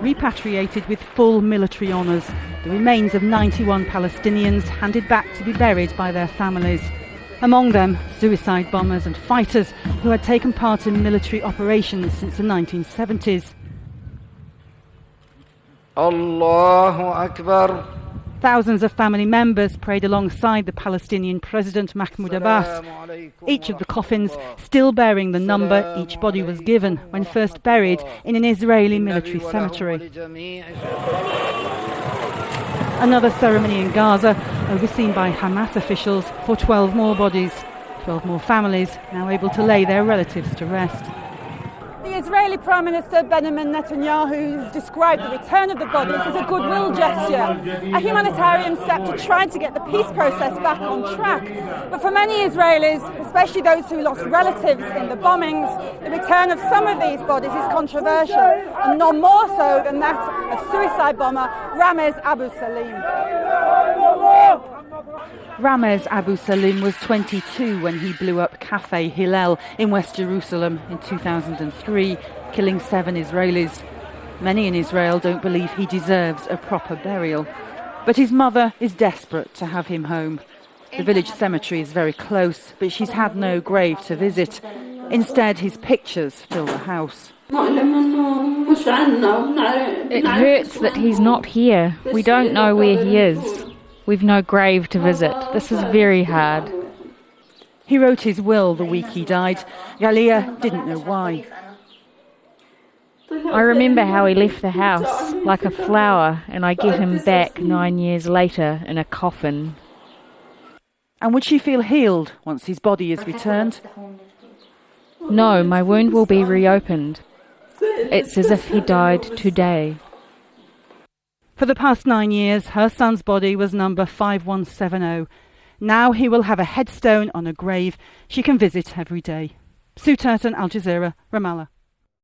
repatriated with full military honours. The remains of 91 Palestinians handed back to be buried by their families. Among them, suicide bombers and fighters who had taken part in military operations since the 1970s. Allahu Akbar. Thousands of family members prayed alongside the Palestinian President Mahmoud Abbas. Each of the coffins still bearing the number each body was given when first buried in an Israeli military cemetery. Another ceremony in Gaza, overseen by Hamas officials, for 12 more bodies. 12 more families now able to lay their relatives to rest. The Israeli Prime Minister Benjamin Netanyahu has described the return of the bodies as a goodwill gesture, a humanitarian step to try to get the peace process back on track. But for many Israelis, especially those who lost relatives in the bombings, the return of some of these bodies is controversial, and none more so than that of suicide bomber Ramez Abu Salim. Ramez Abu Salim was 22 when he blew up Cafe Hillel in West Jerusalem in 2003, killing 7 Israelis. Many in Israel don't believe he deserves a proper burial. But his mother is desperate to have him home. The village cemetery is very close, but she's had no grave to visit. Instead, his pictures fill the house. It hurts that he's not here. We don't know where he is. We've no grave to visit. This is very hard. He wrote his will the week he died. Galia didn't know why. I remember how he left the house, like a flower, and I get him back 9 years later in a coffin. And would she feel healed once his body is returned? No, my wound will be reopened. It's as if he died today. For the past 9 years, her son's body was number 5170. Now he will have a headstone on a grave she can visit every day. Sue Turton, Al Jazeera, Ramallah.